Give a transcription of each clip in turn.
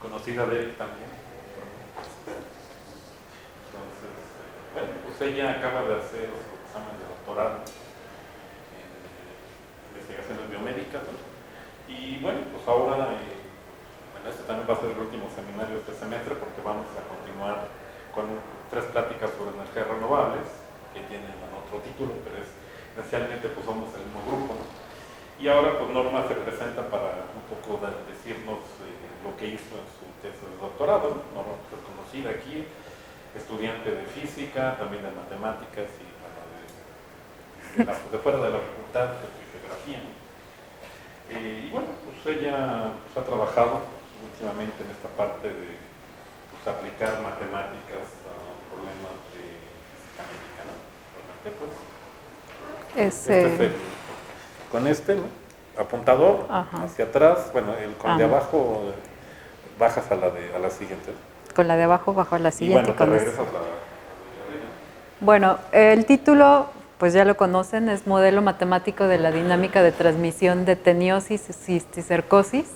conocida de Eric también. Entonces, bueno, pues ella acaba de hacer su examen de doctorado en investigaciones biomédicas, ¿no? Y bueno, pues ahora, bueno, este también va a ser el último seminario de este semestre porque vamos a continuar con 3 pláticas sobre energías renovables que tienen otro título, pero esencialmente pues somos el mismo grupo, ¿no? Y ahora pues Norma se presenta para un poco decirnos lo que hizo en su tesis de doctorado, ¿no? Norma pues, es conocida aquí, estudiante de física, también de matemáticas y bueno, de fuera de la facultad de geografía, ¿no? Y bueno, pues ella pues, ha trabajado últimamente en esta parte de pues, aplicar matemáticas a problemas de física médica, ¿no? Realmente, pues, con este, ¿no? Apuntador, ajá, hacia atrás, bueno, con el de ajá, abajo bajas a la siguiente. con la de abajo bajo a la Y siguiente. bueno, te con regresas esto. a la... Bueno, el título, pues ya lo conocen, es Modelo Matemático de la Dinámica de Transmisión de Teniosis y Cisticercosis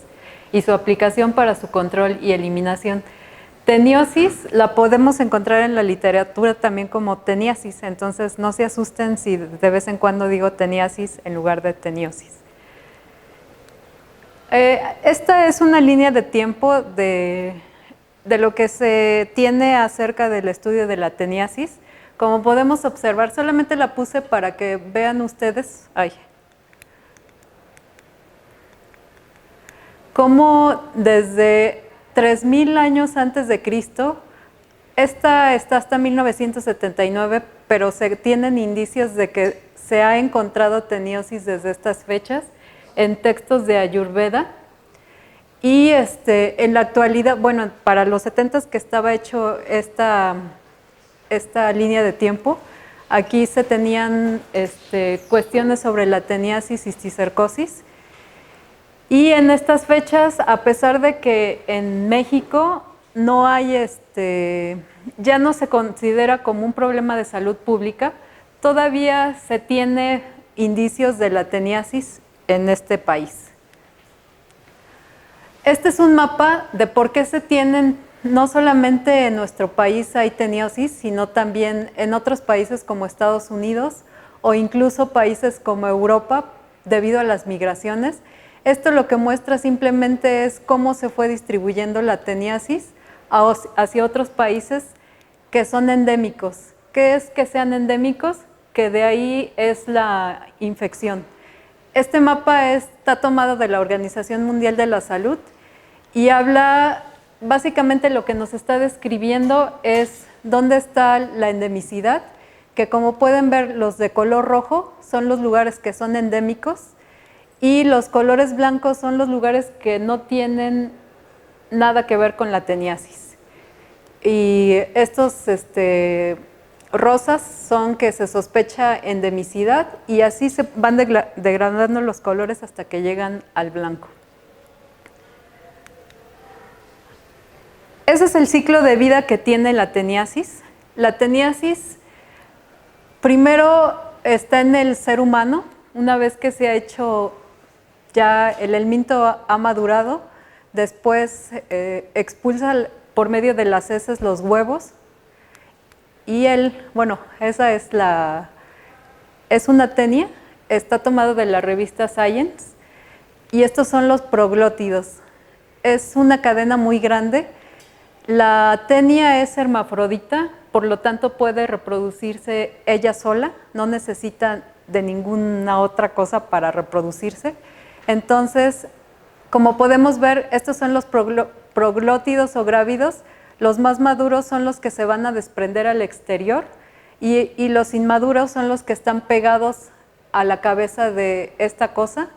y su aplicación para su control y eliminación. Teniosis la podemos encontrar en la literatura también como teniasis, entonces no se asusten si de vez en cuando digo teniasis en lugar de teniosis. Esta es una línea de tiempo de lo que se tiene acerca del estudio de la teniasis. Como podemos observar, solamente la puse para que vean ustedes, cómo desde 3000 años antes de Cristo, esta está hasta 1979, pero se tienen indicios de que se ha encontrado teniosis desde estas fechas en textos de Ayurveda. Y en la actualidad, bueno, para los 70s que estaba hecho esta línea de tiempo, aquí se tenían cuestiones sobre la teniasis y cisticercosis. Y en estas fechas, a pesar de que en México no hay, ya no se considera como un problema de salud pública, todavía se tiene indicios de la teniasis en este país. Este es un mapa de por qué se tienen, no solamente en nuestro país hay teniosis, sino también en otros países como Estados Unidos o incluso países como Europa debido a las migraciones. Esto lo que muestra simplemente es cómo se fue distribuyendo la teniasis hacia otros países que son endémicos. ¿Qué es que sean endémicos? Que de ahí es la infección. Este mapa está tomado de la Organización Mundial de la Salud y habla, básicamente lo que nos está describiendo es dónde está la endemicidad, que como pueden ver los de color rojo son los lugares que son endémicos y los colores blancos son los lugares que no tienen nada que ver con la teniasis. Y estos rosas son que se sospecha endemicidad y así se van degradando los colores hasta que llegan al blanco. Ese es el ciclo de vida que tiene la teniasis. La teniasis primero está en el ser humano, una vez que se ha hecho ya el helminto ha madurado, después expulsa por medio de las heces los huevos y esa es una tenia, está tomado de la revista Science y estos son los proglótidos. Es una cadena muy grande. La tenia es hermafrodita, por lo tanto puede reproducirse ella sola, no necesita de ninguna otra cosa para reproducirse. Entonces, como podemos ver, estos son los proglótidos o grávidos. Los más maduros son los que se van a desprender al exterior y los inmaduros son los que están pegados a la cabeza de esta cosa.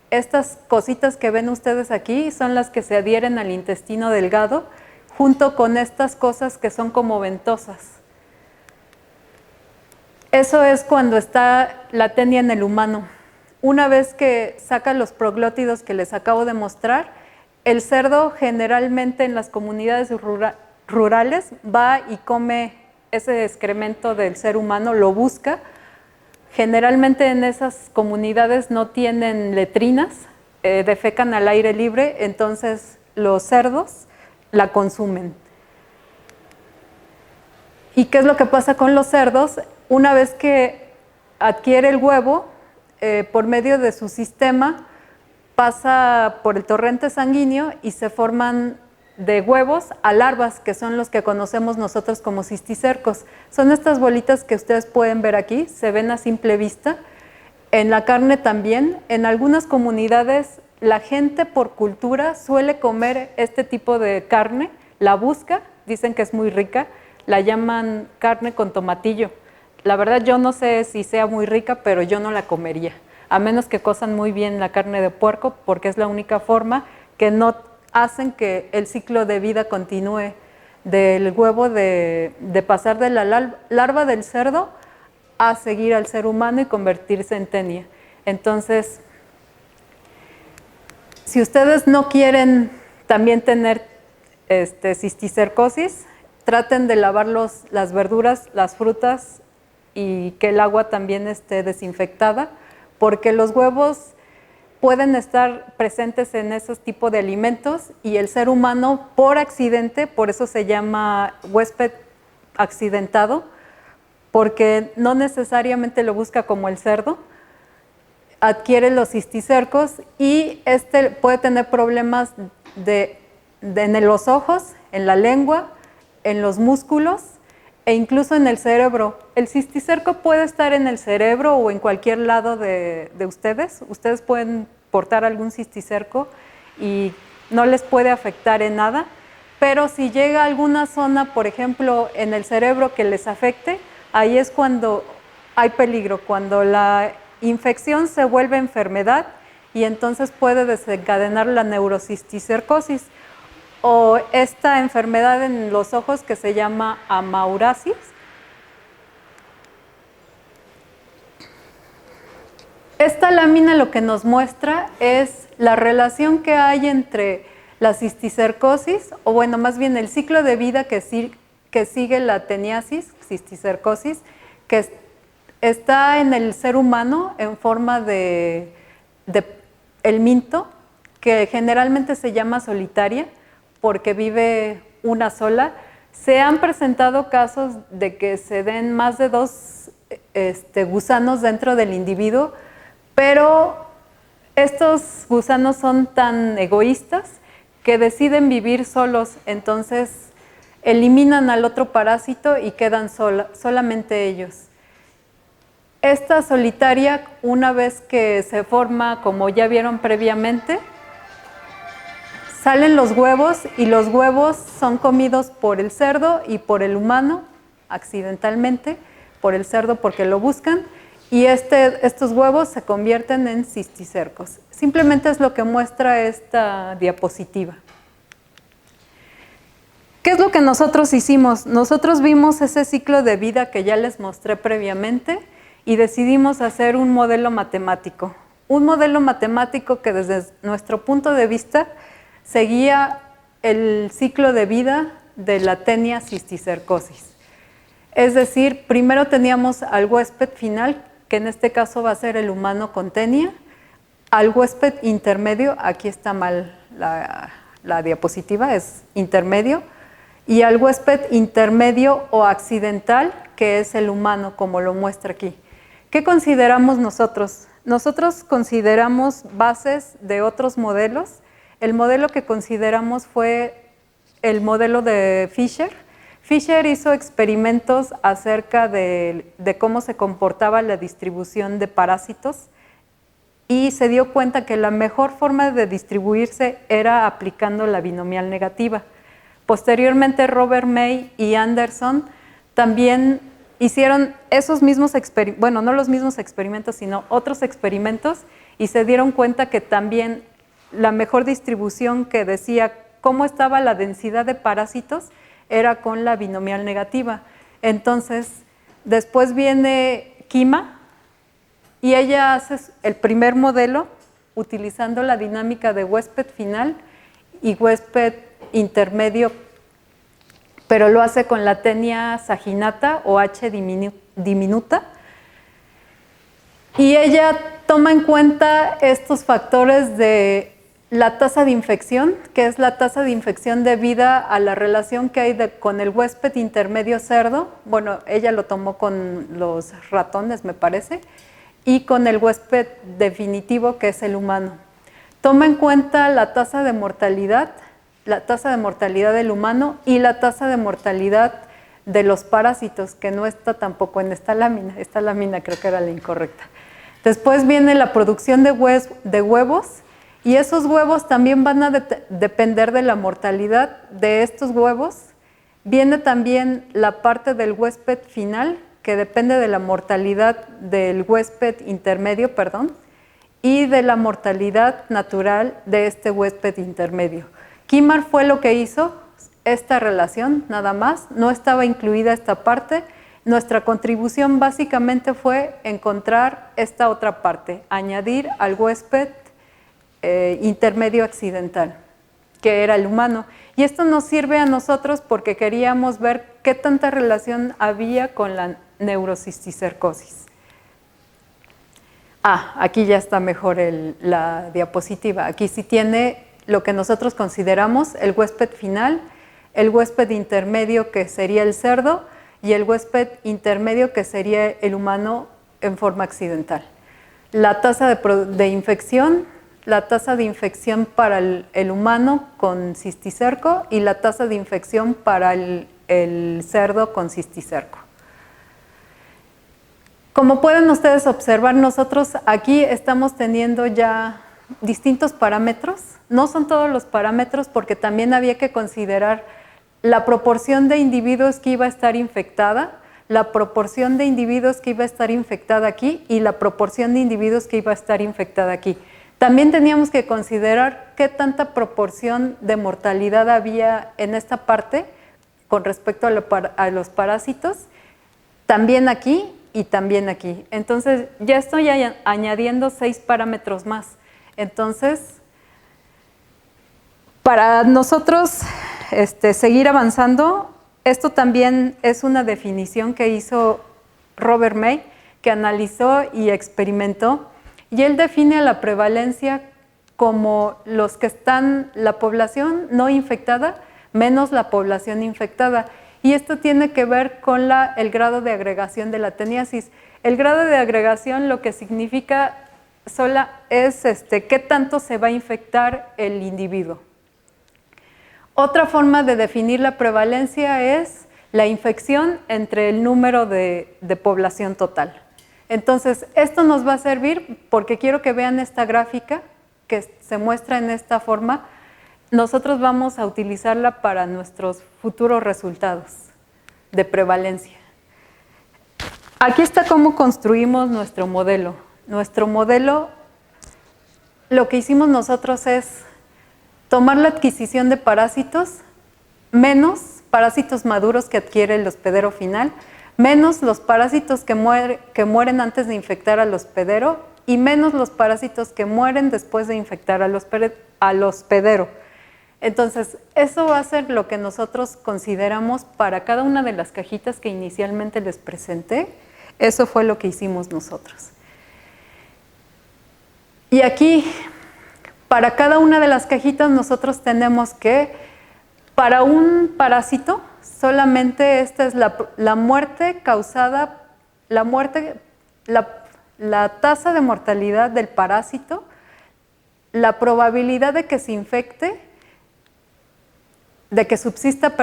Estas cositas que ven ustedes aquí son las que se adhieren al intestino delgado junto con estas cosas que son como ventosas. Eso es cuando está la tenia en el humano. Una vez que saca los proglótidos que les acabo de mostrar, el cerdo generalmente en las comunidades rurales va y come ese excremento del ser humano, lo busca. Generalmente en esas comunidades no tienen letrinas, defecan al aire libre, entonces los cerdos la consumen. ¿Y qué es lo que pasa con los cerdos? Una vez que adquiere el huevo, por medio de su sistema, pasa por el torrente sanguíneo y se forman de huevos a larvas, que son los que conocemos nosotros como cisticercos. Son estas bolitas que ustedes pueden ver aquí, se ven a simple vista. En la carne también. En algunas comunidades la gente por cultura suele comer este tipo de carne, la busca, dicen que es muy rica, la llaman carne con tomatillo. La verdad yo no sé si sea muy rica, pero yo no la comería, a menos que cozan muy bien la carne de puerco, porque es la única forma que no hacen que el ciclo de vida continúe del huevo de pasar de la larva del cerdo a seguir al ser humano y convertirse en tenia. Entonces, si ustedes no quieren también tener cisticercosis, traten de lavar las verduras, las frutas y que el agua también esté desinfectada, porque los huevos pueden estar presentes en esos tipos de alimentos y el ser humano por accidente, por eso se llama huésped accidentado, porque no necesariamente lo busca como el cerdo, adquiere los cisticercos y puede tener problemas en los ojos, en la lengua, en los músculos e incluso en el cerebro. El cisticerco puede estar en el cerebro o en cualquier lado de ustedes. Ustedes pueden portar algún cisticerco y no les puede afectar en nada, pero si llega a alguna zona, por ejemplo, en el cerebro que les afecte, ahí es cuando hay peligro, cuando la infección se vuelve enfermedad y entonces puede desencadenar la neurocisticercosis o esta enfermedad en los ojos que se llama amaurasis. Esta lámina lo que nos muestra es la relación que hay entre la cisticercosis, o bueno, más bien el ciclo de vida que sigue la teniasis, cisticercosis, que está en el ser humano en forma de helminto, que generalmente se llama solitaria porque vive una sola. Se han presentado casos de que se den más de 2 gusanos dentro del individuo, pero estos gusanos son tan egoístas que deciden vivir solos, entonces eliminan al otro parásito y quedan solamente ellos. Esta solitaria, una vez que se forma, como ya vieron previamente, salen los huevos y los huevos son comidos por el cerdo y por el humano, accidentalmente, por el cerdo porque lo buscan, y estos huevos se convierten en cisticercos. Simplemente es lo que muestra esta diapositiva. ¿Qué es lo que nosotros hicimos? Nosotros vimos ese ciclo de vida que ya les mostré previamente y decidimos hacer un modelo matemático. Un modelo matemático que desde nuestro punto de vista seguía el ciclo de vida de la tenia cisticercosis. Es decir, primero teníamos al huésped final, que en este caso va a ser el humano con tenia, al huésped intermedio, aquí está mal la diapositiva, es intermedio, y al huésped intermedio o accidental, que es el humano, como lo muestra aquí. ¿Qué consideramos nosotros? Nosotros consideramos bases de otros modelos. El modelo que consideramos fue el modelo de Fisher. Fisher hizo experimentos acerca de cómo se comportaba la distribución de parásitos y se dio cuenta que la mejor forma de distribuirse era aplicando la binomial negativa. Posteriormente, Robert May y Anderson también hicieron esos mismos experimentos, bueno, no los mismos experimentos, sino otros experimentos, y se dieron cuenta que también la mejor distribución que decía cómo estaba la densidad de parásitos era con la binomial negativa. Entonces, después viene Kima y ella hace el primer modelo utilizando la dinámica de huésped final y huésped intermedio, pero lo hace con la tenia saginata o H diminuta. Y ella toma en cuenta estos factores de la tasa de infección, que es la tasa de infección debida a la relación que hay con el huésped intermedio cerdo. Bueno, ella lo tomó con los ratones, me parece, y con el huésped definitivo, que es el humano. Toma en cuenta la tasa de mortalidad del humano y la tasa de mortalidad de los parásitos, que no está tampoco en esta lámina. Esta lámina creo que era la incorrecta. Después viene la producción de huevos, y esos huevos también van a depender de la mortalidad de estos huevos. Viene también la parte del huésped final, que depende de la mortalidad del huésped intermedio, y de la mortalidad natural de este huésped intermedio. Kimar fue lo que hizo esta relación, nada más, no estaba incluida esta parte. Nuestra contribución básicamente fue encontrar esta otra parte, añadir al huésped intermedio accidental, que era el humano. Y esto nos sirve a nosotros porque queríamos ver qué tanta relación había con la neurocisticercosis. Aquí ya está mejor la diapositiva. Aquí sí tiene lo que nosotros consideramos el huésped final, el huésped intermedio, que sería el cerdo, y el huésped intermedio, que sería el humano en forma accidental. La tasa de infección, la tasa de infección para el humano con cisticerco y la tasa de infección para el cerdo con cisticerco. Como pueden ustedes observar, nosotros aquí estamos teniendo ya distintos parámetros. No son todos los parámetros porque también había que considerar la proporción de individuos que iba a estar infectada, la proporción de individuos que iba a estar infectada aquí y la proporción de individuos que iba a estar infectada aquí. También teníamos que considerar qué tanta proporción de mortalidad había en esta parte con respecto a los parásitos, también aquí y también aquí. Entonces, ya estoy añadiendo 6 parámetros más. Entonces, para nosotros seguir avanzando, esto también es una definición que hizo Robert May, que analizó y experimentó, y él define a la prevalencia como los que están, la población no infectada menos la población infectada. Y esto tiene que ver con el grado de agregación de la teniasis. El grado de agregación lo que significa es qué tanto se va a infectar el individuo. Otra forma de definir la prevalencia es la infección entre el número de población total. Entonces, esto nos va a servir porque quiero que vean esta gráfica que se muestra en esta forma. Nosotros vamos a utilizarla para nuestros futuros resultados de prevalencia. Aquí está cómo construimos nuestro modelo. Nuestro modelo, lo que hicimos nosotros es tomar la adquisición de parásitos menos parásitos maduros que adquiere el hospedero final, menos los parásitos que mueren antes de infectar al hospedero y menos los parásitos que mueren después de infectar al hospedero. Entonces, eso va a ser lo que nosotros consideramos para cada una de las cajitas que inicialmente les presenté. Eso fue lo que hicimos nosotros. Y aquí, para cada una de las cajitas, nosotros tenemos que, para un parásito, solamente esta es la muerte causada, la tasa de mortalidad del parásito, la probabilidad de que se infecte, de que subsista,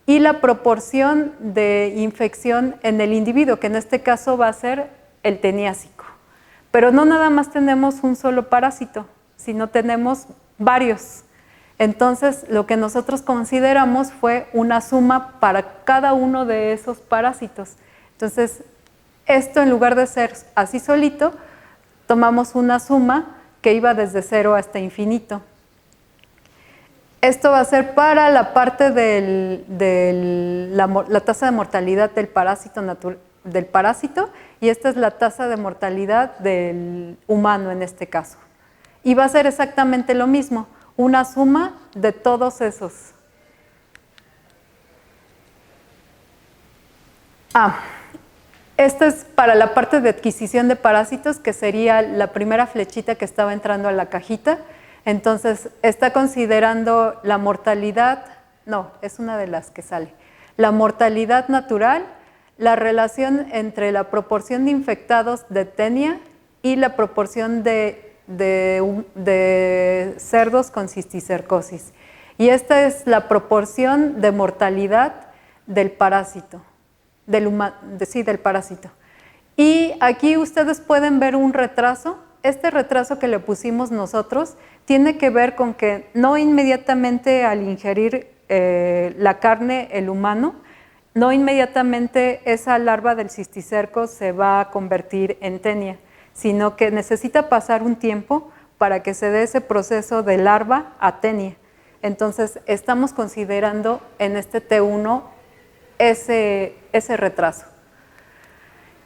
y la proporción de infección en el individuo, que en este caso va a ser el teniásico. Pero no nada más tenemos un solo parásito, sino tenemos varios. Entonces, lo que nosotros consideramos fue una suma para cada uno de esos parásitos. Entonces, esto en lugar de ser así solito, tomamos una suma que iba desde 0 hasta infinito. Esto va a ser para la parte de la tasa de mortalidad del parásito, y esta es la tasa de mortalidad del humano en este caso. Y va a ser exactamente lo mismo, una suma de todos esos. Esta es para la parte de adquisición de parásitos, que sería la primera flechita que estaba entrando a la cajita. Entonces, está considerando la mortalidad, no, es una de las que sale, la mortalidad natural, la relación entre la proporción de infectados de tenia y la proporción de cerdos con cisticercosis. Y esta es la proporción de mortalidad del parásito, del parásito. Y aquí ustedes pueden ver un retraso. Este retraso que le pusimos nosotros tiene que ver con que no inmediatamente al ingerir la carne el humano, no inmediatamente esa larva del cisticerco se va a convertir en tenia, sino que necesita pasar un tiempo para que se dé ese proceso de larva a tenia. Entonces, estamos considerando en este T1 ese retraso.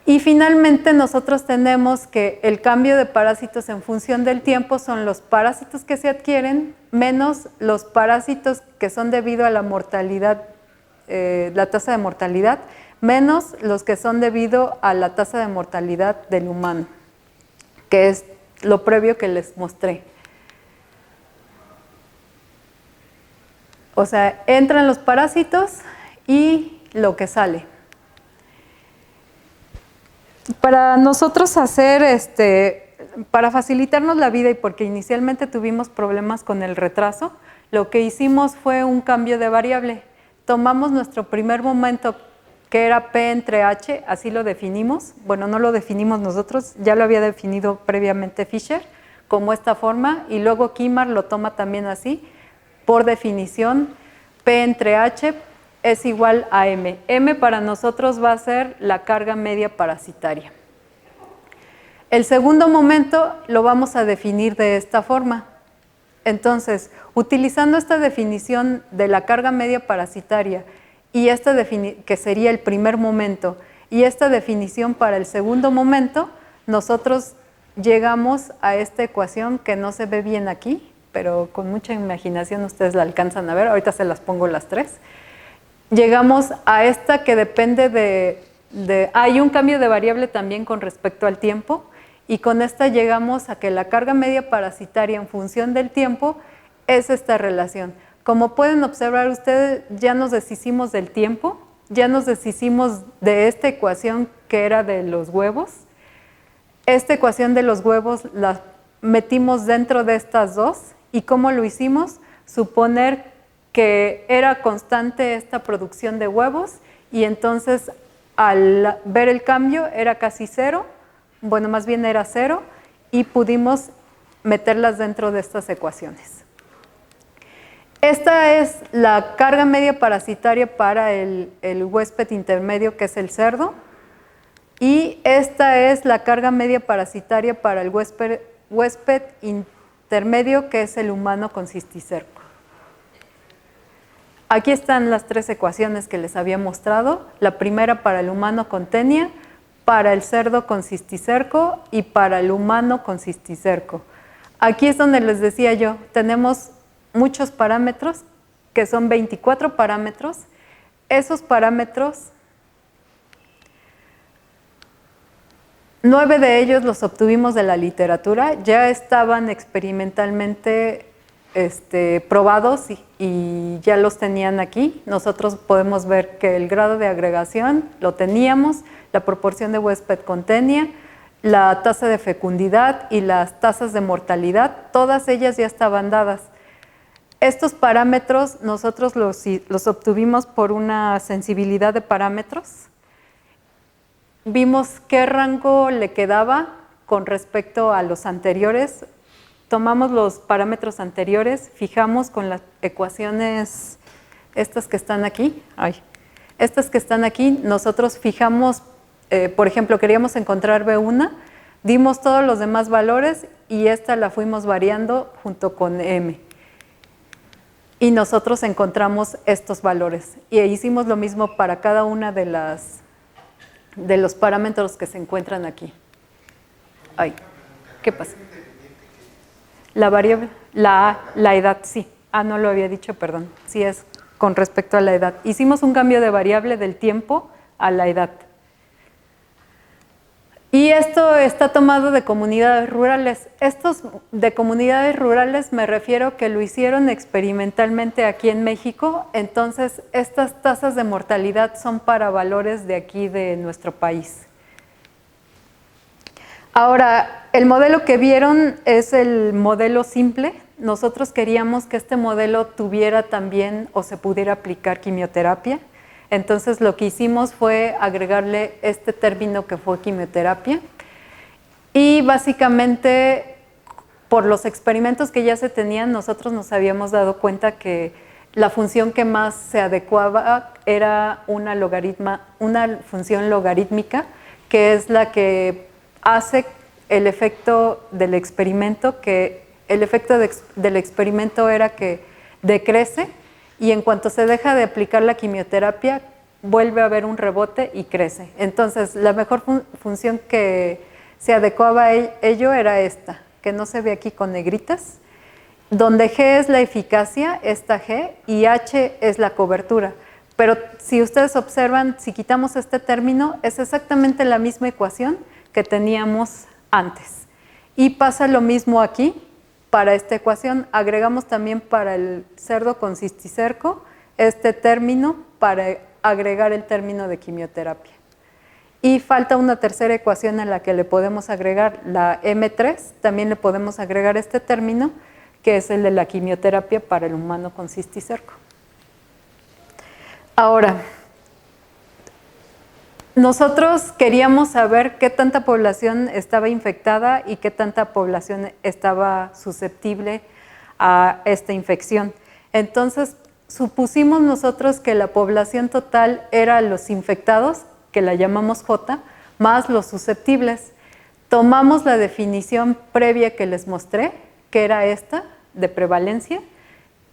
Y finalmente nosotros tenemos que el cambio de parásitos en función del tiempo son los parásitos que se adquieren menos los parásitos que son debido a la mortalidad, la tasa de mortalidad, menos los que son debido a la tasa de mortalidad del humano, que es lo previo que les mostré. O sea, entran los parásitos y lo que sale. Para nosotros para facilitarnos la vida y porque inicialmente tuvimos problemas con el retraso, lo que hicimos fue un cambio de variable. Tomamos nuestro primer momento, que era P entre H, así lo definimos. Bueno, no lo definimos nosotros, ya lo había definido previamente Fisher, como esta forma, y luego Kimar lo toma también así. Por definición, P entre H es igual a M. M para nosotros va a ser la carga media parasitaria. El segundo momento lo vamos a definir de esta forma. Entonces, utilizando esta definición de la carga media parasitaria y que sería el primer momento, y esta definición para el segundo momento, nosotros llegamos a esta ecuación que no se ve bien aquí, pero con mucha imaginación ustedes la alcanzan a ver. Ahorita se las pongo las tres. Llegamos a esta que depende hay un cambio de variable también con respecto al tiempo, y con esta llegamos a que la carga media parasitaria en función del tiempo es esta relación. Como pueden observar ustedes, ya nos deshicimos del tiempo, ya nos deshicimos de esta ecuación que era de los huevos. Esta ecuación de los huevos la metimos dentro de estas dos, y ¿cómo lo hicimos? Suponer que era constante esta producción de huevos, y entonces al ver el cambio era casi cero, bueno, más bien era cero, y pudimos meterlas dentro de estas ecuaciones. Esta es la carga media parasitaria para el huésped intermedio, que es el cerdo, y esta es la carga media parasitaria para el huésped intermedio, que es el humano con cisticerco. Aquí están las tres ecuaciones que les había mostrado, la primera para el humano con tenia, para el cerdo con cisticerco y para el humano con cisticerco. Aquí es donde les decía yo, tenemos muchos parámetros, que son 24 parámetros. Esos parámetros, 9 de ellos los obtuvimos de la literatura, ya estaban experimentalmente probados y ya los tenían aquí. Nosotros podemos ver que el grado de agregación lo teníamos, la proporción de huésped con tenia, la tasa de fecundidad y las tasas de mortalidad, todas ellas ya estaban dadas. Estos parámetros nosotros los obtuvimos por una sensibilidad de parámetros. Vimos qué rango le quedaba con respecto a los anteriores. Tomamos los parámetros anteriores, fijamos con las ecuaciones, estas que están aquí, nosotros fijamos, por ejemplo, queríamos encontrar B1, dimos todos los demás valores y esta la fuimos variando junto con M. Y nosotros encontramos estos valores. Y hicimos lo mismo para cada una de los parámetros que se encuentran aquí. Ay, ¿qué pasa? La variable, la edad, sí. No lo había dicho, perdón. Sí es con respecto a la edad. Hicimos un cambio de variable del tiempo a la edad. Y esto está tomado de comunidades rurales. Estos de comunidades rurales me refiero que lo hicieron experimentalmente aquí en México, entonces estas tasas de mortalidad son para valores de aquí de nuestro país. Ahora, el modelo que vieron es el modelo simple. Nosotros queríamos que este modelo tuviera también o se pudiera aplicar quimioterapia. Entonces lo que hicimos fue agregarle este término que fue quimioterapia. Y básicamente, por los experimentos que ya se tenían, nosotros nos habíamos dado cuenta que la función que más se adecuaba era una función logarítmica, que es la que hace el efecto del experimento, que el efecto del experimento era que decrece y en cuanto se deja de aplicar la quimioterapia, vuelve a haber un rebote y crece. Entonces, la mejor función que se adecuaba a ello era esta, que no se ve aquí con negritas, donde G es la eficacia, esta G, y H es la cobertura. Pero si ustedes observan, si quitamos este término, es exactamente la misma ecuación que teníamos antes. Y pasa lo mismo aquí para esta ecuación. Agregamos también para el cerdo con cisticerco este término para agregar el término de quimioterapia. Y falta una tercera ecuación en la que le podemos agregar la M3, también le podemos agregar este término, que es el de la quimioterapia para el humano con cisticerco. Ahora, nosotros queríamos saber qué tanta población estaba infectada y qué tanta población estaba susceptible a esta infección. Entonces, supusimos nosotros que la población total era los infectados, que la llamamos J, más los susceptibles. Tomamos la definición previa que les mostré, que era esta, de prevalencia,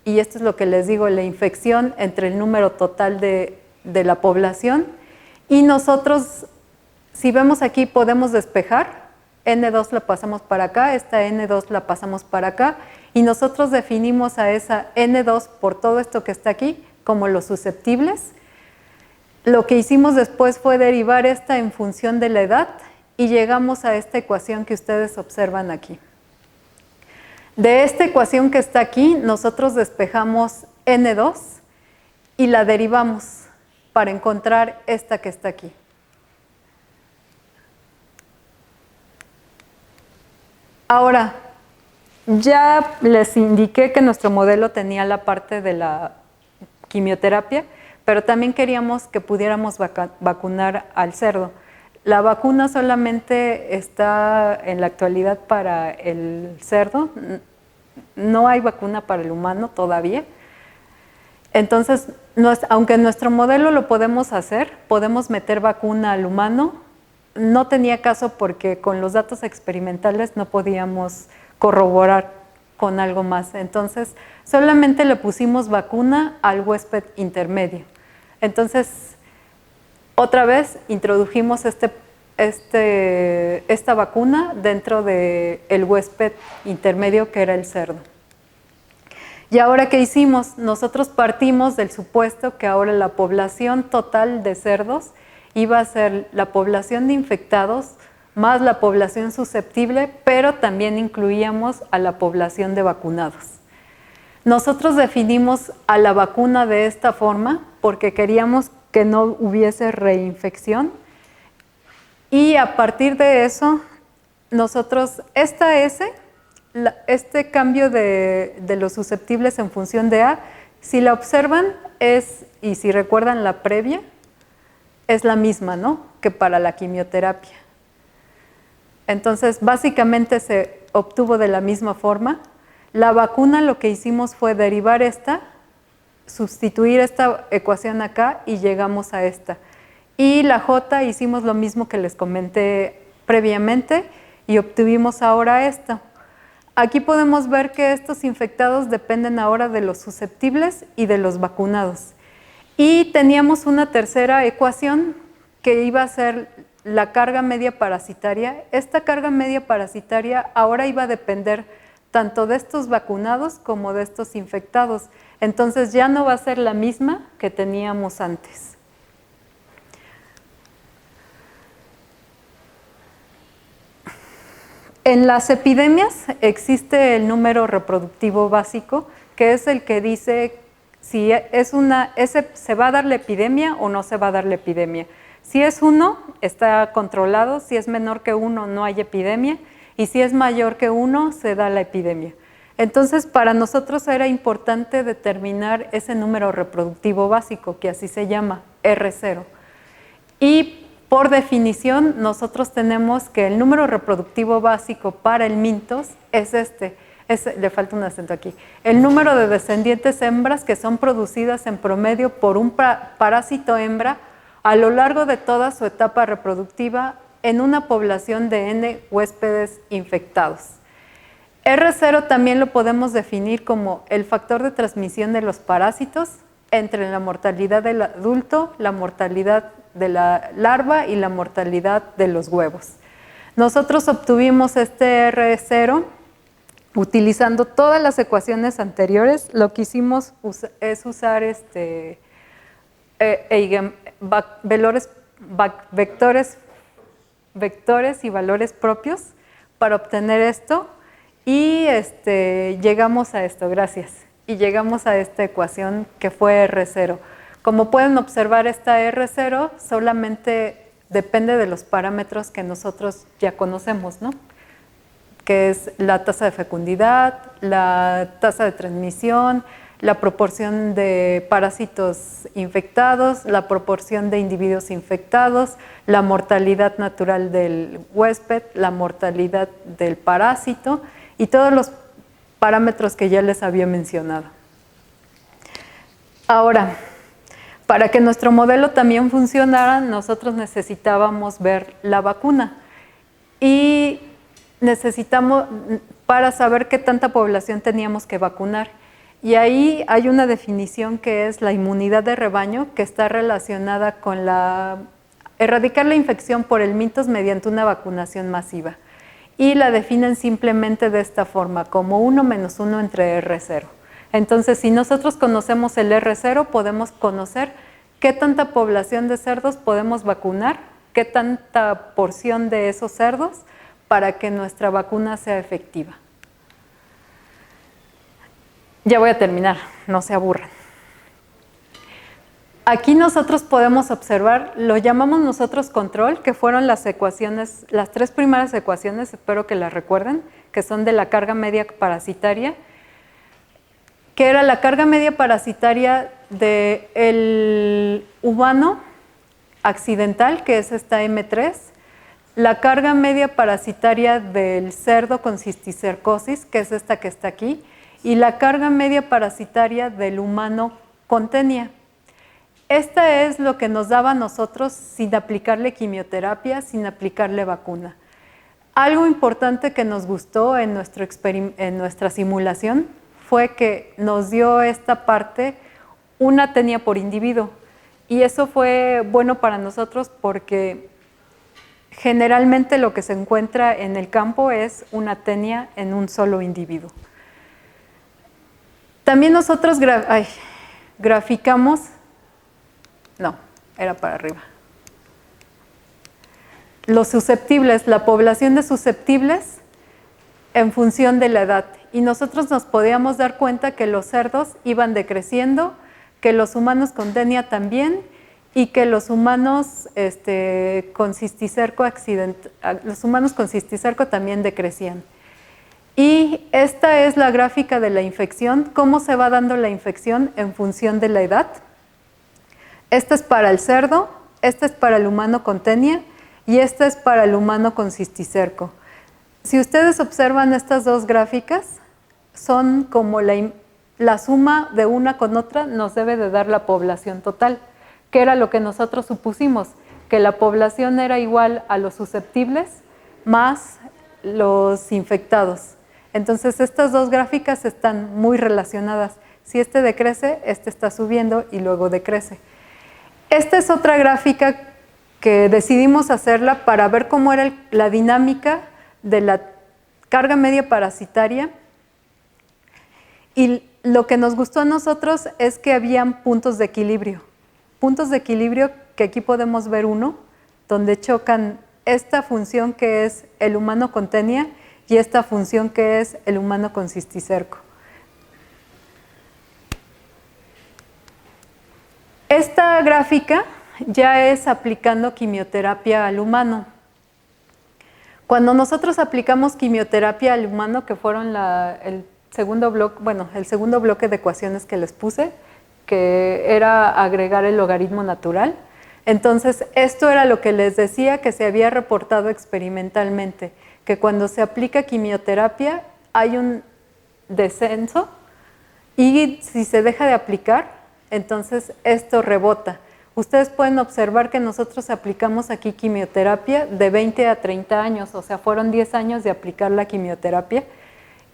y esto es lo que les digo, la infección entre el número total de la población. Y nosotros, si vemos aquí, podemos despejar, N2 la pasamos para acá, esta N2 la pasamos para acá, y nosotros definimos a esa N2 por todo esto que está aquí como los susceptibles. Lo que hicimos después fue derivar esta en función de la edad y llegamos a esta ecuación que ustedes observan aquí. De esta ecuación que está aquí, nosotros despejamos N2 y la derivamos para encontrar esta que está aquí. Ahora, ya les indiqué que nuestro modelo tenía la parte de la quimioterapia, pero también queríamos que pudiéramos vacunar al cerdo. La vacuna solamente está en la actualidad para el cerdo, no hay vacuna para el humano todavía. Entonces, aunque en nuestro modelo lo podemos hacer, podemos meter vacuna al humano, no tenía caso porque con los datos experimentales no podíamos corroborar con algo más. Entonces, solamente le pusimos vacuna al huésped intermedio. Entonces, otra vez introdujimos esta vacuna dentro del huésped intermedio que era el cerdo. Y ahora, ¿qué hicimos? Nosotros partimos del supuesto que ahora la población total de cerdos iba a ser la población de infectados más la población susceptible, pero también incluíamos a la población de vacunados. Nosotros definimos a la vacuna de esta forma porque queríamos que no hubiese reinfección y a partir de eso, nosotros, este cambio de los susceptibles en función de A, si la observan y si recuerdan la previa, es la misma, ¿no?, que para la quimioterapia. Entonces, básicamente se obtuvo de la misma forma. La vacuna lo que hicimos fue derivar sustituir esta ecuación acá y llegamos a esta. Y la J hicimos lo mismo que les comenté previamente y obtuvimos ahora esto. Aquí podemos ver que estos infectados dependen ahora de los susceptibles y de los vacunados. Y teníamos una tercera ecuación que iba a ser la carga media parasitaria. Esta carga media parasitaria ahora iba a depender tanto de estos vacunados como de estos infectados. Entonces ya no va a ser la misma que teníamos antes. En las epidemias existe el número reproductivo básico, que es el que dice si se va a dar la epidemia o no se va a dar la epidemia. Si es 1, está controlado; si es menor que 1, no hay epidemia; y si es mayor que 1, se da la epidemia. Entonces, para nosotros era importante determinar ese número reproductivo básico, que así se llama, R0. Y por definición, nosotros tenemos que el número reproductivo básico para el mintos es este. Le falta un acento aquí. El número de descendientes hembras que son producidas en promedio por un parásito hembra a lo largo de toda su etapa reproductiva en una población de N huéspedes infectados. R0 también lo podemos definir como el factor de transmisión de los parásitos entre la mortalidad del adulto, la mortalidad de la larva y la mortalidad de los huevos. Nosotros obtuvimos este R0 utilizando todas las ecuaciones anteriores. Lo que hicimos es usar vectores y valores propios para obtener esto, y llegamos a esto, gracias. Y llegamos a esta ecuación que fue R0. Como pueden observar, esta R0 solamente depende de los parámetros que nosotros ya conocemos, ¿no? Que es la tasa de fecundidad, la tasa de transmisión, la proporción de parásitos infectados, la proporción de individuos infectados, la mortalidad natural del huésped, la mortalidad del parásito y todos los parámetros que ya les había mencionado. Ahora, para que nuestro modelo también funcionara, nosotros necesitábamos ver la vacuna y necesitamos para saber qué tanta población teníamos que vacunar. Y ahí hay una definición que es la inmunidad de rebaño, que está relacionada con erradicar la infección por el mintos mediante una vacunación masiva. Y la definen simplemente de esta forma, como 1 menos 1 entre R0. Entonces, si nosotros conocemos el R0, podemos conocer qué tanta población de cerdos podemos vacunar, qué tanta porción de esos cerdos para que nuestra vacuna sea efectiva. Ya voy a terminar, no se aburran. Aquí nosotros podemos observar, lo llamamos nosotros control, que fueron las ecuaciones, las 3 primeras ecuaciones, espero que las recuerden, que son de la carga media parasitaria, que era la carga media parasitaria del humano accidental, que es esta M3, la carga media parasitaria del cerdo con cisticercosis, que es esta que está aquí, y la carga media parasitaria del humano con tenia. Esta es lo que nos daba a nosotros sin aplicarle quimioterapia, sin aplicarle vacuna. Algo importante que nos gustó en nuestra simulación fue que nos dio esta parte una tenia por individuo. Y eso fue bueno para nosotros porque generalmente lo que se encuentra en el campo es una tenia en un solo individuo. También nosotros graficamos, no, era para arriba. Los susceptibles, la población de susceptibles en función de la edad. Y nosotros nos podíamos dar cuenta que los cerdos iban decreciendo, que los humanos con tenia también, y que los humanos con cisticerco también decrecían. Y esta es la gráfica de la infección, cómo se va dando la infección en función de la edad. Esta es para el cerdo, esta es para el humano con tenia y esta es para el humano con cisticerco. Si ustedes observan estas dos gráficas, son como la suma de una con otra nos debe de dar la población total, que era lo que nosotros supusimos, que la población era igual a los susceptibles más los infectados. Entonces, estas dos gráficas están muy relacionadas. Si este decrece, este está subiendo y luego decrece. Esta es otra gráfica que decidimos hacerla para ver cómo era la dinámica de la carga media parasitaria. Y lo que nos gustó a nosotros es que habían puntos de equilibrio. Puntos de equilibrio que aquí podemos ver uno, donde chocan esta función que es el humano con tenia y esta función que es el humano con cisticerco. Esta gráfica ya es aplicando quimioterapia al humano. Cuando nosotros aplicamos quimioterapia al humano, que fueron el segundo bloque de ecuaciones que les puse, que era agregar el logaritmo natural, entonces esto era lo que les decía que se había reportado experimentalmente, que cuando se aplica quimioterapia hay un descenso y si se deja de aplicar, entonces esto rebota. Ustedes pueden observar que nosotros aplicamos aquí quimioterapia de 20 a 30 años, o sea, fueron 10 años de aplicar la quimioterapia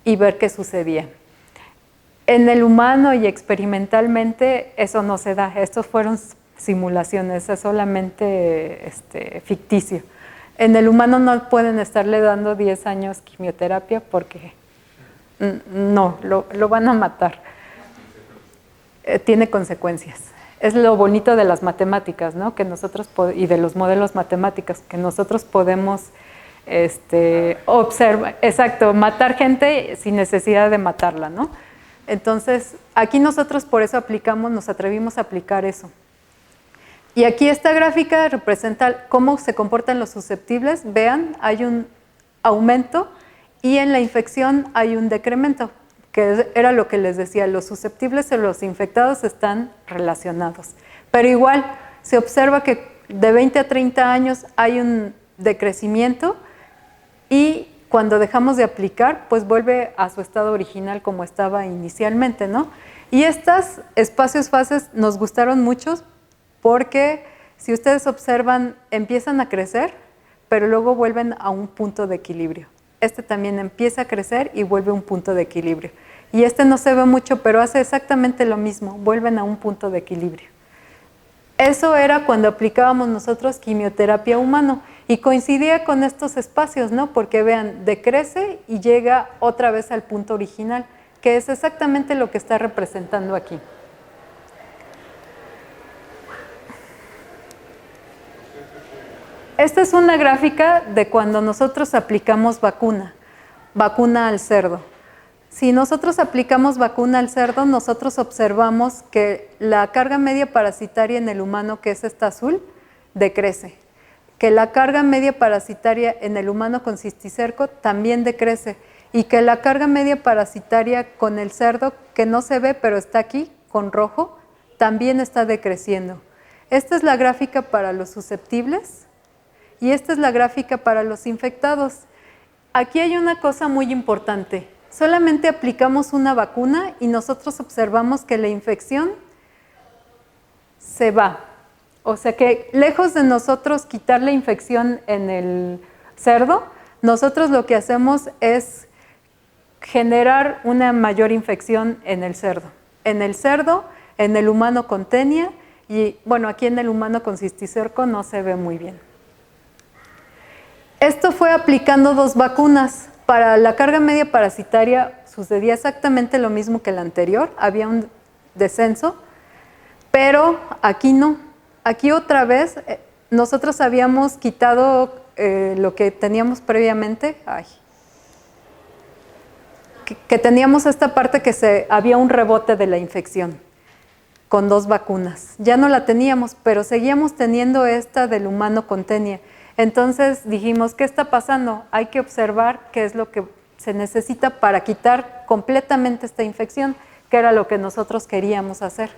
y ver qué sucedía. En el humano y experimentalmente eso no se da, estos fueron simulaciones, es solamente ficticio. En el humano no pueden estarle dando 10 años quimioterapia porque no, lo van a matar. Tiene consecuencias. Es lo bonito de las matemáticas, ¿no? Que nosotros y de los modelos matemáticos, que nosotros podemos observar, exacto, matar gente sin necesidad de matarla, ¿no? Entonces, aquí nosotros por eso nos atrevimos a aplicar eso. Y aquí esta gráfica representa cómo se comportan los susceptibles. Vean, hay un aumento y en la infección hay un decremento, que era lo que les decía, los susceptibles y los infectados están relacionados. Pero igual, se observa que de 20 a 30 años hay un decrecimiento y cuando dejamos de aplicar, pues vuelve a su estado original como estaba inicialmente, ¿no? Y estos espacios fases nos gustaron mucho porque, si ustedes observan, empiezan a crecer, pero luego vuelven a un punto de equilibrio. Este también empieza a crecer y vuelve a un punto de equilibrio. Y no se ve mucho, pero hace exactamente lo mismo, vuelven a un punto de equilibrio. Eso era cuando aplicábamos nosotros quimioterapia humano y coincidía con estos espacios, ¿no? Porque vean, decrece y llega otra vez al punto original, que es exactamente lo que está representando aquí. Esta es una gráfica de cuando nosotros aplicamos vacuna al cerdo. Si nosotros aplicamos vacuna al cerdo, nosotros observamos que la carga media parasitaria en el humano, que es esta azul, decrece. Que la carga media parasitaria en el humano con cisticerco también decrece. Y que la carga media parasitaria con el cerdo, que no se ve pero está aquí, con rojo, también está decreciendo. Esta es la gráfica para los susceptibles. Y esta es la gráfica para los infectados. Aquí hay una cosa muy importante. Solamente aplicamos una vacuna y nosotros observamos que la infección se va. O sea que lejos de nosotros quitar la infección en el cerdo, nosotros lo que hacemos es generar una mayor infección en el cerdo. En el humano con tenia y, bueno, aquí en el humano con cisticerco no se ve muy bien. Esto fue aplicando 2 vacunas. Para la carga media parasitaria sucedía exactamente lo mismo que la anterior, había un descenso, pero aquí no. Aquí otra vez nosotros habíamos quitado lo que teníamos previamente, que teníamos esta parte que había un rebote de la infección con 2 vacunas. Ya no la teníamos, pero seguíamos teniendo esta del humano con tenia. Entonces dijimos, ¿qué está pasando? Hay que observar qué es lo que se necesita para quitar completamente esta infección, que era lo que nosotros queríamos hacer.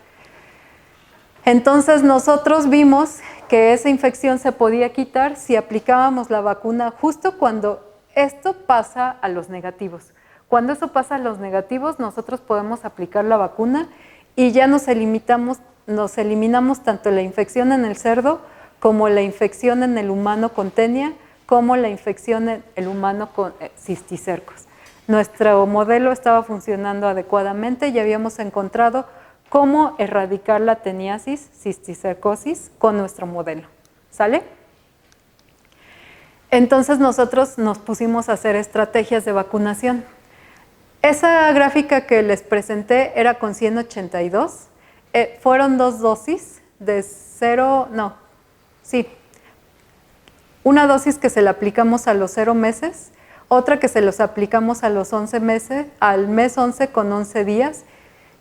Entonces nosotros vimos que esa infección se podía quitar si aplicábamos la vacuna justo cuando esto pasa a los negativos. Cuando eso pasa a los negativos, nosotros podemos aplicar la vacuna y ya nos eliminamos tanto la infección en el cerdo como la infección en el humano con tenia, como la infección en el humano con cisticercos. Nuestro modelo estaba funcionando adecuadamente y habíamos encontrado cómo erradicar la teniasis, cisticercosis con nuestro modelo. ¿Sale? Entonces nosotros nos pusimos a hacer estrategias de vacunación. Esa gráfica que les presenté era con 182. Fueron 2 dosis de una dosis que se la aplicamos a los 0 meses, otra que se los aplicamos a los 11 meses, al mes 11 con 11 días,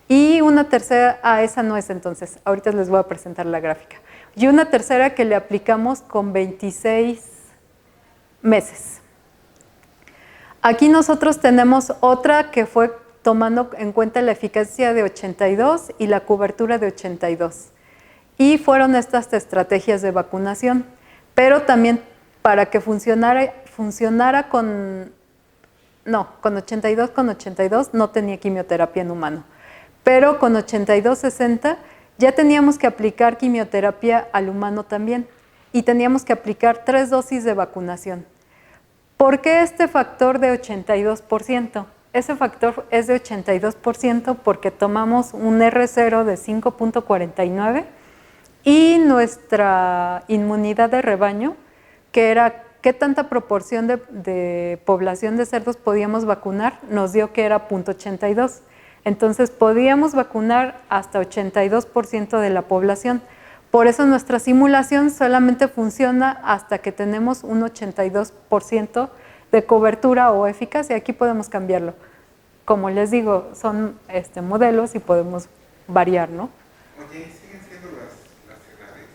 y una tercera, esa no es entonces, ahorita les voy a presentar la gráfica, y una tercera que le aplicamos con 26 meses. Aquí nosotros tenemos otra que fue tomando en cuenta la eficacia de 82 y la cobertura de 82. Y fueron estas estrategias de vacunación, pero también para que funcionara con 82 no tenía quimioterapia en humano, pero con 82-60 ya teníamos que aplicar quimioterapia al humano también y teníamos que aplicar 3 dosis de vacunación. ¿Por qué este factor de 82%? Ese factor es de 82% porque tomamos un R0 de 5.49 y nuestra inmunidad de rebaño, que era qué tanta proporción de población de cerdos podíamos vacunar, nos dio que era 0.82. Entonces podíamos vacunar hasta 82% de la población. Por eso nuestra simulación solamente funciona hasta que tenemos un 82% de cobertura o eficacia. Aquí podemos cambiarlo. Como les digo, son modelos y podemos variar, ¿no? Oye, ¿siguen siendo las edades?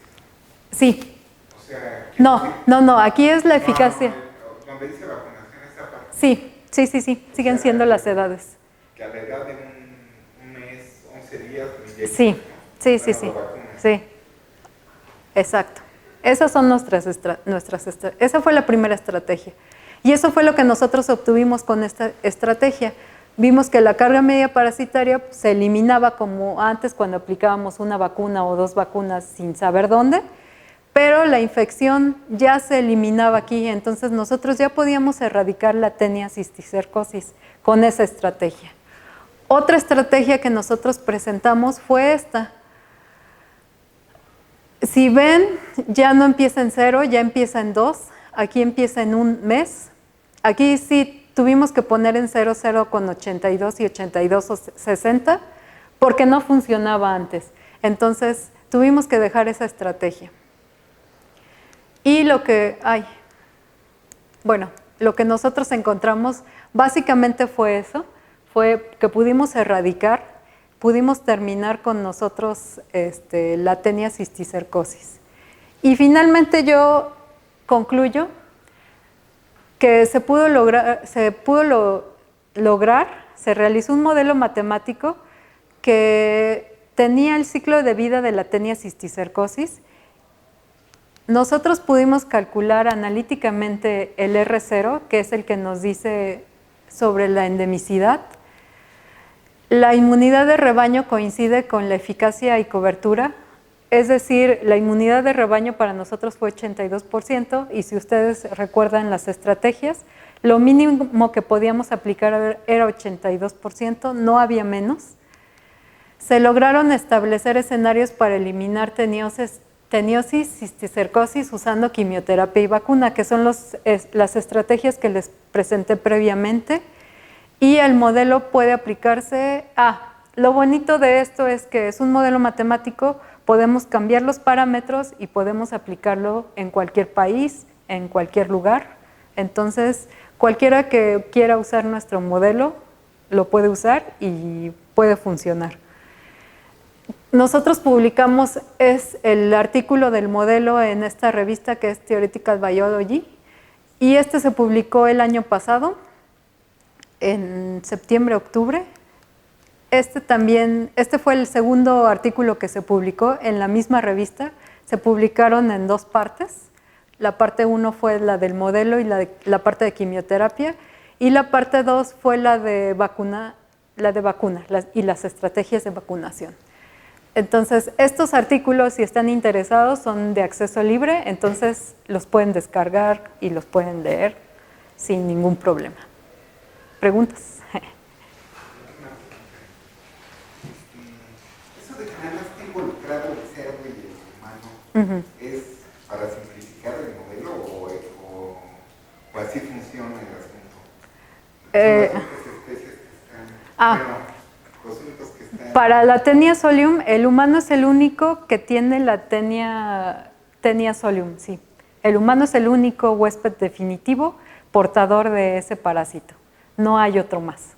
Sí. O sea, No, aquí es la eficacia. Donde dice vacunación, esa parte. Sí, siguen siendo las edades. Que a la edad de un mes, 11 días, me inyectan, Sí, ¿no? sí. Sí, exacto. Esas son esa fue la primera estrategia. Y eso fue lo que nosotros obtuvimos con esta estrategia. Vimos que la carga media parasitaria se eliminaba como antes cuando aplicábamos una vacuna o 2 vacunas sin saber dónde, pero la infección ya se eliminaba aquí, entonces nosotros ya podíamos erradicar la Taenia cisticercosis con esa estrategia. Otra estrategia que nosotros presentamos fue esta. Si ven, ya no empieza en 0, ya empieza en 2, aquí empieza en un mes. Aquí sí tuvimos que poner en 0 con 82 y 82 o 60 porque no funcionaba antes. Entonces tuvimos que dejar esa estrategia. Y lo que nosotros encontramos básicamente fue eso, fue que pudimos erradicar, pudimos terminar con nosotros la Taenia cisticercosis. Y finalmente yo concluyo que se realizó un modelo matemático que tenía el ciclo de vida de la Taenia cisticercosis. Nosotros pudimos calcular analíticamente el R0, que es el que nos dice sobre la endemicidad. La inmunidad de rebaño coincide con la eficacia y cobertura, es decir, la inmunidad de rebaño para nosotros fue 82% y si ustedes recuerdan las estrategias, lo mínimo que podíamos aplicar era 82%, no había menos. Se lograron establecer escenarios para eliminar teniosis, cisticercosis usando quimioterapia y vacuna, que son las estrategias que les presenté previamente. Y el modelo puede aplicarse lo bonito de esto es que es un modelo matemático, podemos cambiar los parámetros y podemos aplicarlo en cualquier país, en cualquier lugar. Entonces, cualquiera que quiera usar nuestro modelo lo puede usar y puede funcionar. Nosotros publicamos el artículo del modelo en esta revista que es Theoretical Biology y se publicó el año pasado, en septiembre-octubre. Este fue el segundo artículo que se publicó en la misma revista. Se publicaron en 2 partes. La parte 1 fue la del modelo y la parte de quimioterapia y la parte 2 fue la de vacuna y las estrategias de vacunación. Entonces, estos artículos, si están interesados, son de acceso libre, entonces los pueden descargar y los pueden leer sin ningún problema. ¿Preguntas? Eso de que nada más esté involucrado el cerdo y el humano, ¿es para simplificar el modelo o así funciona el asunto? Son las únicas especies que están, cositas que están... Para la Taenia solium, el humano es el único que tiene la Taenia solium, sí. El humano es el único huésped definitivo, portador de ese parásito. No hay otro más.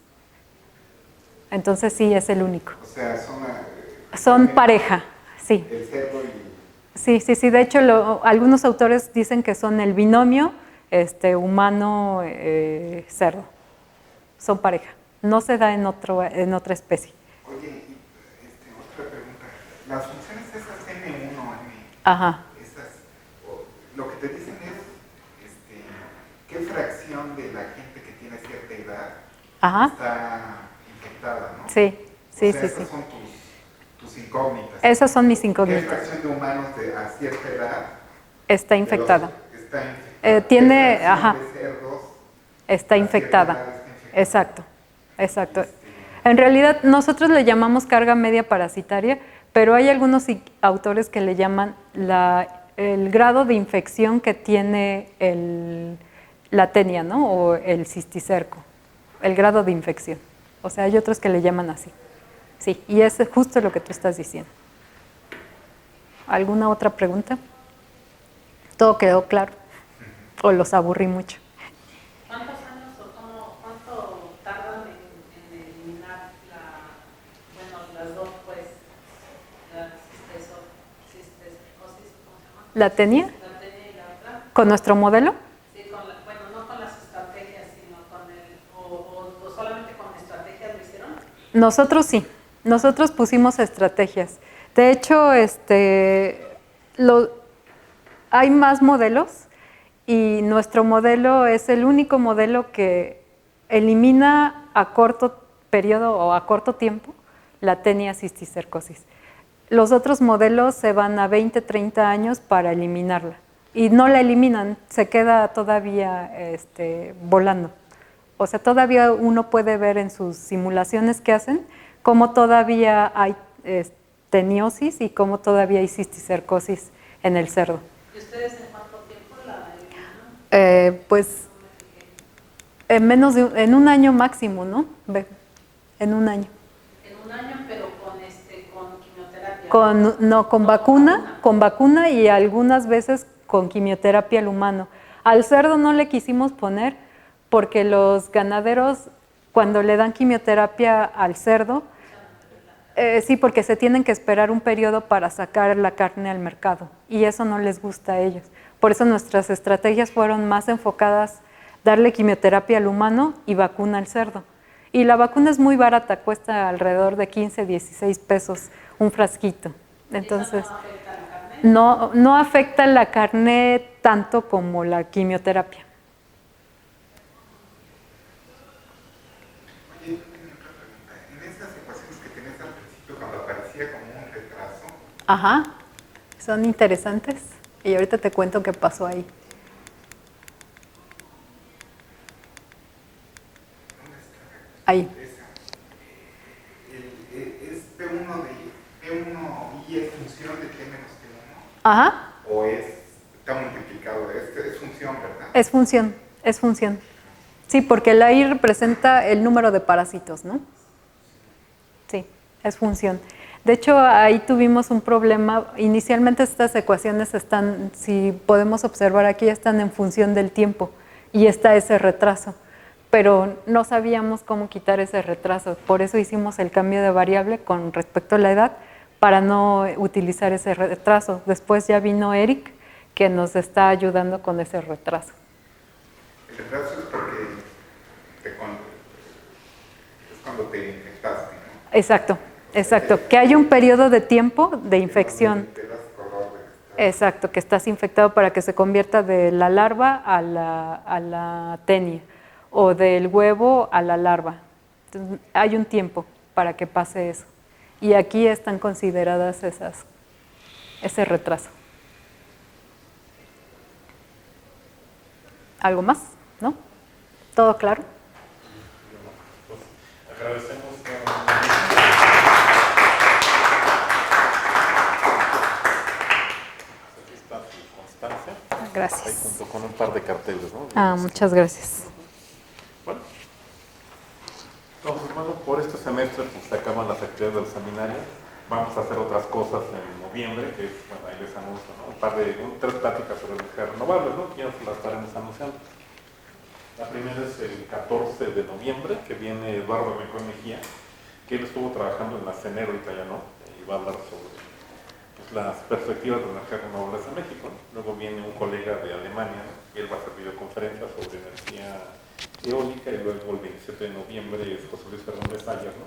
Entonces sí, es el único. O sea, Son pareja, sí. el cerdo y... Sí. De hecho, algunos autores dicen que son el binomio humano-cerdo. Son pareja. No se da en otra especie. Oye, y, otra pregunta. Las funciones esas M1, Ajá. esas, lo que te dicen es qué fracción de la gente que tiene cierta edad Ajá. está infectada, ¿no? Sí. Esas son tus incógnitas. Esas son mis ¿Qué incógnitas. fracción de humanos a cierta edad Está infectada. Está infectada? Tiene, ¿Qué fracción ajá. de cerdos Está a cierta infectada. edad está infectada? Exacto. En realidad, nosotros le llamamos carga media parasitaria, pero hay algunos autores que le llaman el grado de infección que tiene la tenia, ¿no? O el cisticerco, el grado de infección. O sea, hay otros que le llaman así. Sí, y es justo lo que tú estás diciendo. ¿Alguna otra pregunta? ¿Todo quedó claro? ¿O los aburrí mucho? ¿Cuántos años o cuánto tardan en eliminar las dos, pues, la cisticercosis, ¿cómo se llama? ¿La tenia? La tenia y la otra. ¿Con nuestro modelo? Sí, no con las estrategias, sino o solamente con estrategias lo hicieron. Nosotros sí, nosotros pusimos estrategias. De hecho, hay más modelos y nuestro modelo es el único modelo que elimina a corto periodo o a corto tiempo la tenia cisticercosis. Los otros modelos se van a 20, 30 años para eliminarla y no la eliminan, se queda todavía volando. O sea, todavía uno puede ver en sus simulaciones que hacen cómo todavía hay teniosis y cómo todavía hay cisticercosis en el cerdo. ¿Y ustedes en cuánto tiempo la eliminaron? Pues en un año máximo, ¿no? En un año. En un año, pero con quimioterapia. Con vacuna y algunas veces con quimioterapia al humano. Al cerdo no le quisimos poner porque los ganaderos cuando le dan quimioterapia al cerdo, sí, porque se tienen que esperar un periodo para sacar la carne al mercado y eso no les gusta a ellos. Por eso nuestras estrategias fueron más enfocadas darle quimioterapia al humano y vacuna al cerdo. Y la vacuna es muy barata, cuesta alrededor de 15, 16 pesos un frasquito. Entonces, ¿Eso no afecta a la carne? no afecta la carne tanto como la quimioterapia. Oye, tengo otra pregunta. En esas ecuaciones que tenías al principio, cuando aparecía como un retraso, Ajá, son interesantes y ahorita te cuento qué pasó ahí. ¿dónde está? Ahí. ¿Es P1 y es función de T menos T1? Ajá, ¿O está multiplicado? Es función, ¿verdad? es función. Sí, porque la I representa el número de parásitos, ¿no? Sí, es función. De hecho, ahí tuvimos un problema. Inicialmente estas ecuaciones están, si podemos observar aquí, están en función del tiempo y está ese retraso. Pero no sabíamos cómo quitar ese retraso. Por eso hicimos el cambio de variable con respecto a la edad para no utilizar ese retraso. Después ya vino Eric, que nos está ayudando con ese retraso. El retraso es porque es cuando te infectaste, ¿no? Exacto. Que hay un periodo de tiempo de infección. Te das color de que Exacto, que estás infectado para que se convierta de la larva a la tenia o del huevo a la larva. Entonces, hay un tiempo para que pase eso. Y aquí están consideradas ese retraso. ¿Algo más? ¿No? ¿Todo claro? Pues, agradecemos. Aquí está su constancia. Ahí Gracias. junto con un par de carteles, ¿no? Muchas gracias. Bueno, entonces, bueno, por este semestre pues, se acaban las actividades del seminario. Vamos a hacer otras cosas en noviembre, que es, bueno, ahí les anuncio, ¿no? 3 pláticas sobre energías renovables, ¿no? Que ya se las estaremos anunciando. La primera es el 14 de noviembre, que viene Eduardo Mejía Mejía, que él estuvo trabajando en la Cenero Italiano y va a hablar sobre pues, las perspectivas de energías renovables en México, ¿no? Luego viene un colega de Alemania, ¿no? Y él va a hacer videoconferencias sobre energía eólica, y luego el 27 de noviembre es José Luis Fernández Sayas, ¿no?